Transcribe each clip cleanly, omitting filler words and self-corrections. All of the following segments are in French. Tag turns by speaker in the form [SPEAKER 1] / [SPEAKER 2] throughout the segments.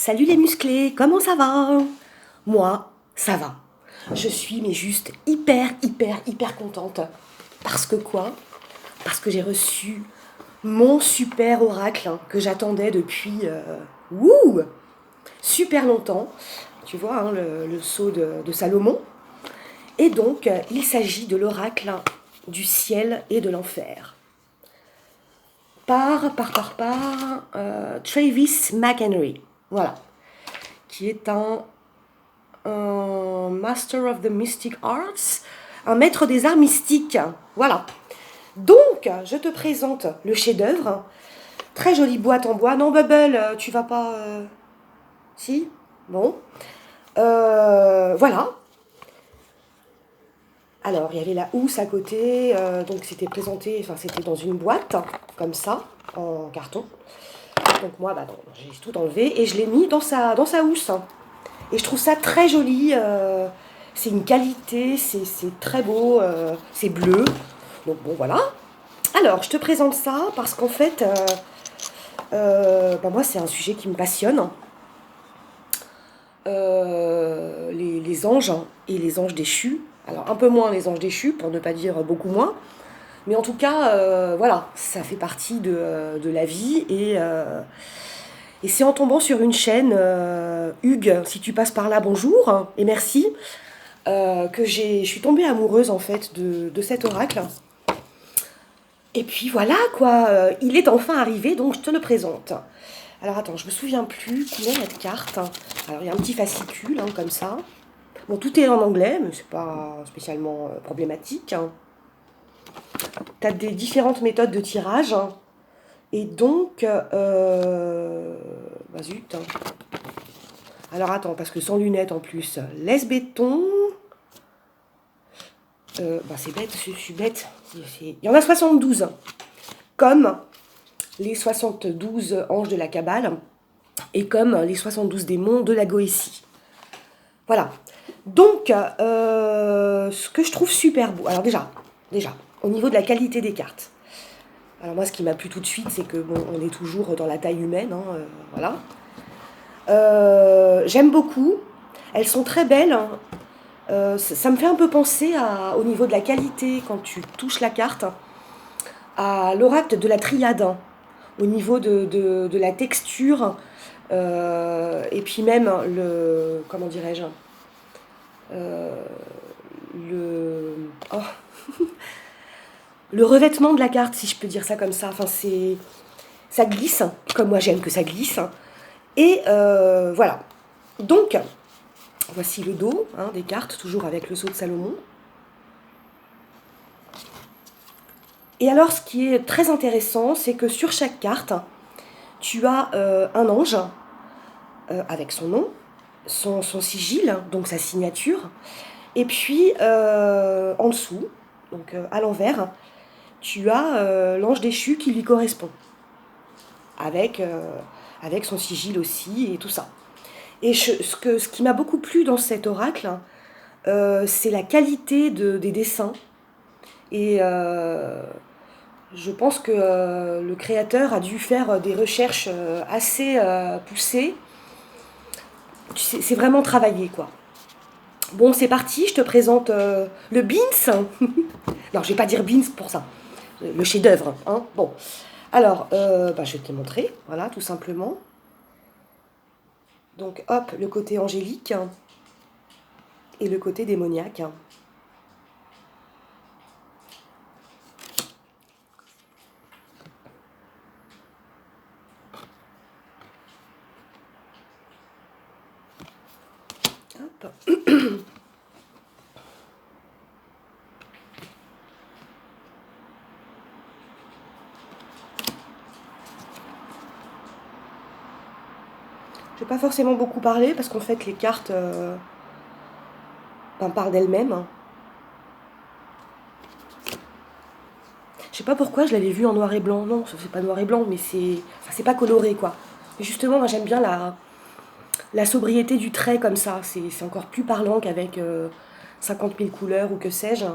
[SPEAKER 1] Salut les musclés, comment ça va? Moi, ça va. Je suis mais juste hyper contente. Parce que quoi? Parce que j'ai reçu mon super oracle que j'attendais depuis wouh, super longtemps. Tu vois, hein, le sceau de Salomon. Et donc, il s'agit de l'oracle du ciel et de l'enfer. Par Travis McHenry. Voilà. Qui est un Master of the Mystic Arts, un maître des arts mystiques. Voilà. Donc, je te présente le chef-d'œuvre. Très jolie boîte en bois. Non, Bubble, tu vas pas. Si? Bon. Voilà. Alors, il y avait la housse à côté. Donc, c'était présenté. Enfin, c'était dans une boîte, comme ça, en carton. Donc, moi, bah, j'ai tout enlevé et je l'ai mis dans sa housse. Et je trouve ça très joli. C'est une qualité, c'est très beau, c'est bleu. Donc bon, voilà. Alors, je te présente ça parce qu'en fait, bah, moi, c'est un sujet qui me passionne. Les anges et les anges déchus. Alors, un peu moins les anges déchus, pour ne pas dire beaucoup moins. Mais en tout cas, voilà, ça fait partie de la vie. Et c'est en tombant sur une chaîne, Hugues, si tu passes par là, bonjour hein, et merci, que je suis tombée amoureuse en fait de cet oracle. Et puis voilà quoi, il est enfin arrivé, donc je te le présente. Alors attends, je me souviens plus combien il y a de cartes. Alors il y a un petit fascicule hein, comme ça. Bon, tout est en anglais, mais c'est pas spécialement problématique. Hein. Tu as des différentes méthodes de tirage. Hein. Et donc, bah zut. Hein. Alors attends, parce que sans lunettes en plus, laisse béton. Bah c'est bête, je suis bête. Il y en a 72, comme les 72 anges de la Kabbale et comme les 72 démons de la Goétie. Voilà. Donc, ce que je trouve super beau, alors déjà, au niveau de la qualité des cartes. Alors moi, ce qui m'a plu tout de suite, c'est que bon, on est toujours dans la taille humaine, hein, voilà. J'aime beaucoup. Elles sont très belles. Hein. Ça me fait un peu penser au niveau de la qualité, quand tu touches la carte, à l'oracle de la triade, hein, au niveau de la texture, et puis même comment dirais-je, le, oh, le revêtement de la carte, si je peux dire ça comme ça. Enfin, ça glisse, comme moi j'aime que ça glisse. Et voilà. Donc, voici le dos hein, des cartes, toujours avec le sceau de Salomon. Et alors, ce qui est très intéressant, c'est que sur chaque carte, tu as un ange avec son nom, son sigil, donc sa signature, et puis en dessous, donc à l'envers, tu as l'ange déchu qui lui correspond, avec, avec son sigil aussi et tout ça. Et ce qui m'a beaucoup plu dans cet oracle, c'est la qualité des dessins. Et je pense que le créateur a dû faire des recherches assez poussées. C'est vraiment travaillé, quoi. Bon, c'est parti, je te présente le Beans. Non, je vais pas dire Beans pour ça. Le chef-d'œuvre. Hein. Bon. Alors, bah, je vais te montrer. Voilà, tout simplement. Donc, hop, le côté angélique et le côté démoniaque. Hop. Je vais pas forcément beaucoup parler parce qu'en fait les cartes parlent d'elles-mêmes. Je sais pas pourquoi je l'avais vu en noir et blanc. Non, ça fait pas noir et blanc, mais c'est pas coloré quoi. Mais justement, moi j'aime bien la sobriété du trait comme ça. C'est encore plus parlant qu'avec 50 000 couleurs ou que sais-je.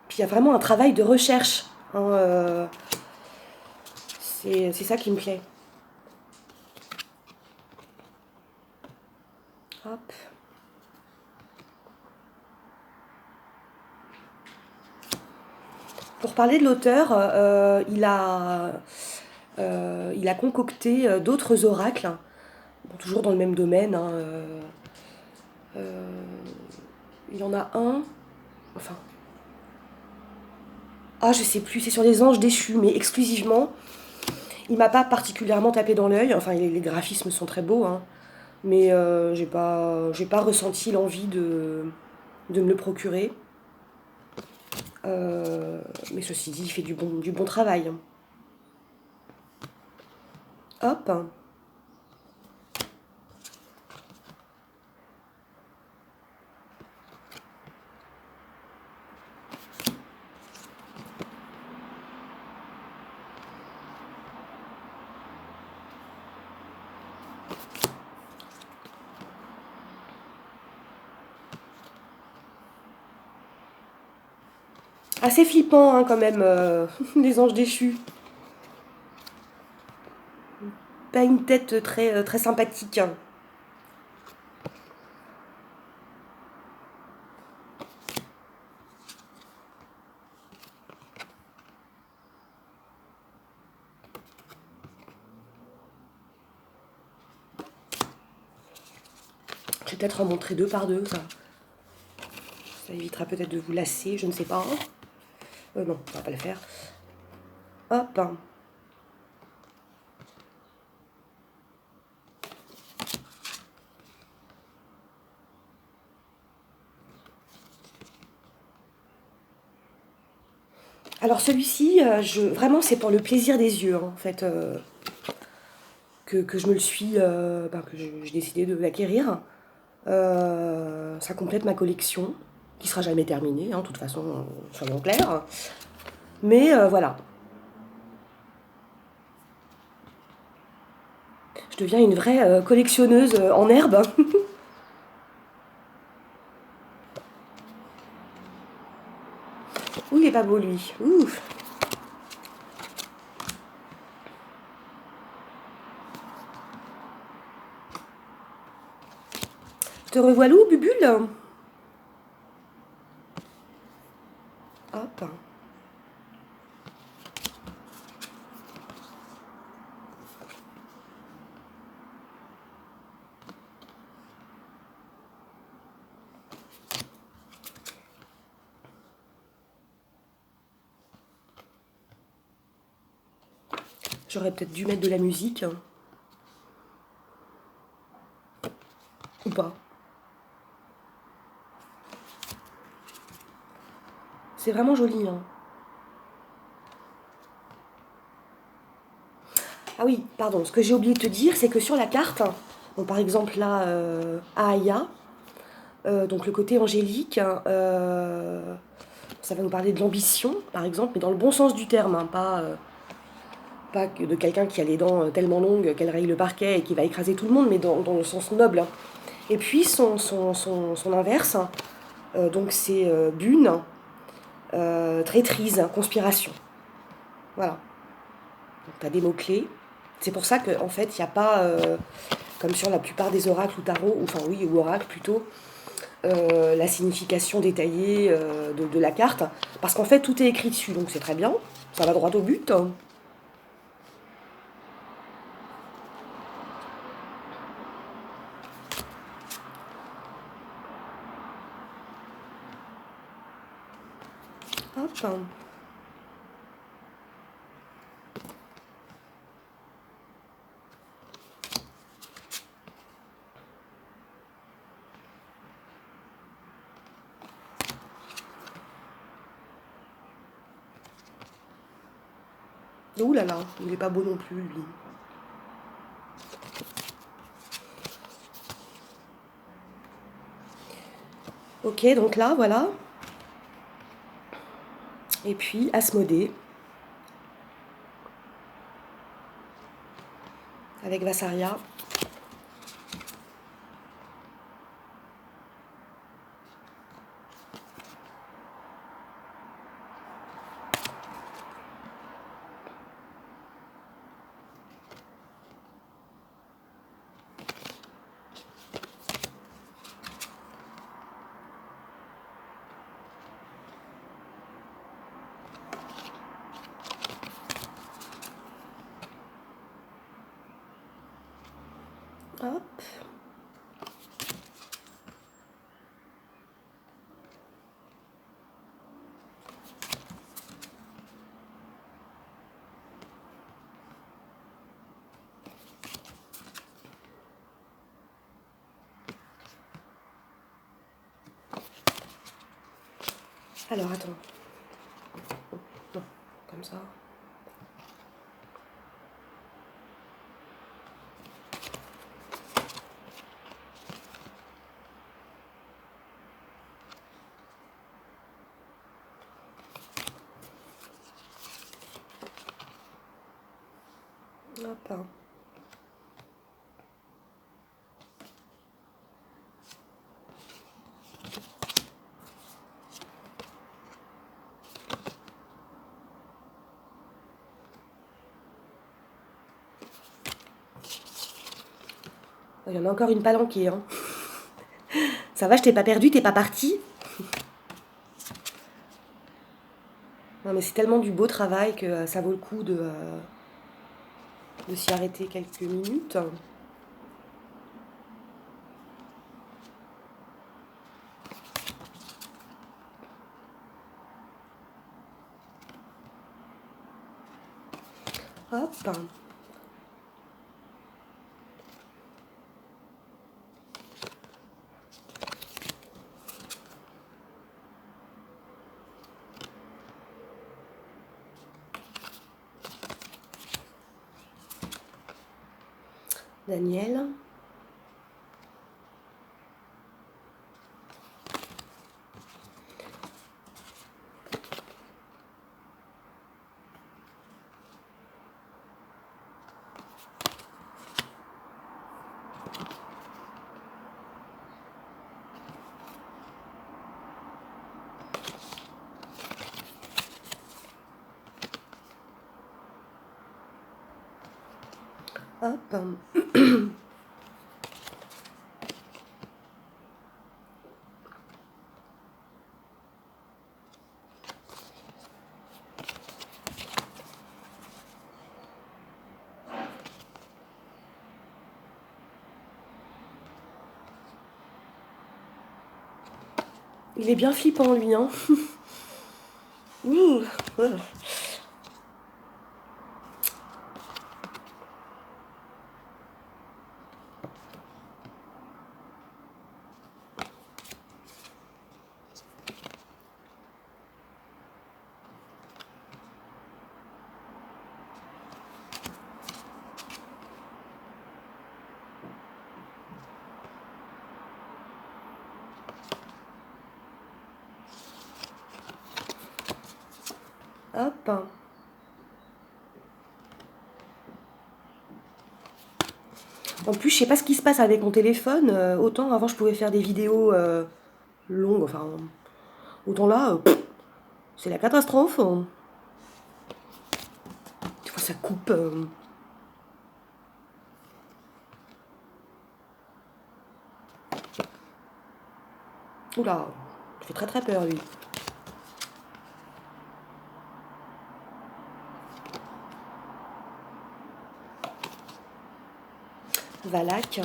[SPEAKER 1] Puis il y a vraiment un travail de recherche. Hein, C'est ça qui me plaît. Hop. Pour parler de l'auteur, il a concocté d'autres oracles, bon, toujours dans le même domaine, hein, il y en a un, enfin, ah je sais plus, c'est sur les anges déchus, mais exclusivement. Il m'a pas particulièrement tapé dans l'œil, enfin les graphismes sont très beaux, hein, mais j'ai pas ressenti l'envie de me le procurer. Mais ceci dit, il fait du bon travail. Hop. Assez flippant, hein, quand même, les anges déchus. Pas une tête très sympathique. Je vais peut-être en montrer deux par deux, ça. Ça évitera peut-être de vous lasser, je ne sais pas. Non, on va pas le faire. Hop. Alors celui-ci, vraiment c'est pour le plaisir des yeux, hein, en fait, que je me le suis, que j'ai décidé de l'acquérir. Ça complète ma collection, qui sera jamais terminée, hein, de toute façon, soyons clairs. Mais voilà, je deviens une vraie collectionneuse en herbe. Ouh, il est pas beau lui. Ouh. Te revoilà où, Bubule? Hop. J'aurais peut-être dû mettre de la musique, hein. Ou pas. C'est vraiment joli, hein. Ah oui, pardon, ce que j'ai oublié de te dire, c'est que sur la carte, bon, par exemple là, Aya, donc le côté angélique, ça va nous parler de l'ambition, par exemple, mais dans le bon sens du terme, hein, pas de quelqu'un qui a les dents tellement longues qu'elle raye le parquet et qui va écraser tout le monde, mais dans le sens noble. Et puis son inverse, donc c'est Bune, traîtrise, conspiration. Voilà. Donc tu as des mots-clés. C'est pour ça qu'en fait, il n'y a pas, comme sur la plupart des oracles ou tarots, enfin oui, ou oracles plutôt, la signification détaillée de la carte. Parce qu'en fait, tout est écrit dessus, donc c'est très bien. Ça va droit au but. Hop. Ouh là là, il est pas beau non plus, lui. Ok, donc là, voilà. Et puis Asmodée, avec Vassaria. Hop. Alors, attends. Non, comme ça. Hop. Il y en a encore une palanquée, hein. Ça va, je t'ai pas perdu, t'es pas parti? Non, mais c'est tellement du beau travail que ça vaut le coup de s'y arrêter quelques minutes. Hop. Daniel. Hop. Il est bien flippant, lui, hein. Ouh. Hop. En plus, je sais pas ce qui se passe avec mon téléphone. Autant avant, je pouvais faire des vidéos longues. Enfin, autant là, c'est la catastrophe. Des fois, ça coupe. Oula, il fait très très peur, lui. Valak.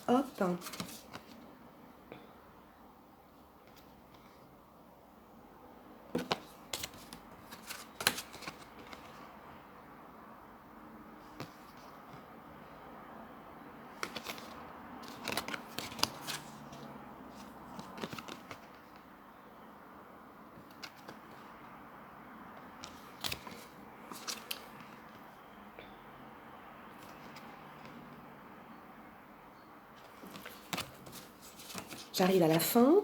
[SPEAKER 1] Hop. J'arrive à la fin.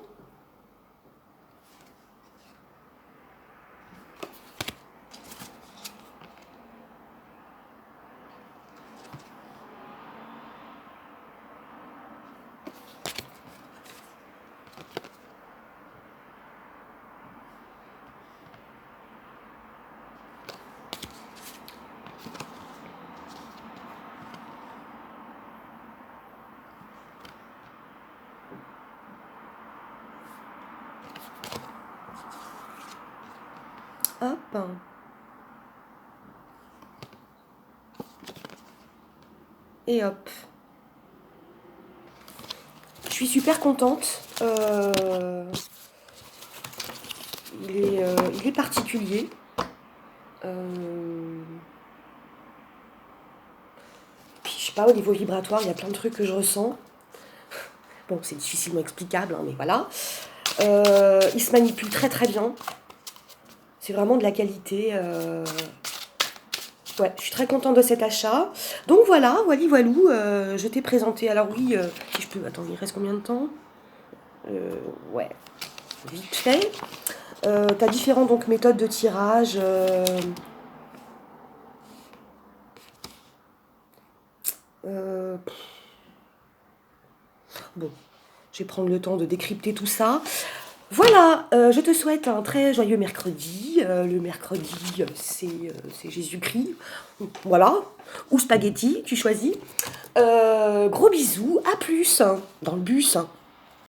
[SPEAKER 1] Hop. Et hop. Je suis super contente. Il est particulier. Puis je sais pas, au niveau vibratoire, il y a plein de trucs que je ressens. Bon, c'est difficilement explicable, hein, mais voilà. Il se manipule très très bien. C'est vraiment de la qualité. Ouais, je suis très contente de cet achat. Donc voilà, voilou, je t'ai présenté. Alors oui, si je peux... Attends, il reste combien de temps? Ouais, vite fait. Tu as différentes donc, méthodes de tirage. Bon, je vais prendre le temps de décrypter tout ça. Voilà, je te souhaite un très joyeux mercredi. Le mercredi, c'est Jésus-Christ. Voilà. Ou spaghetti, tu choisis. Gros bisous, à plus dans le bus.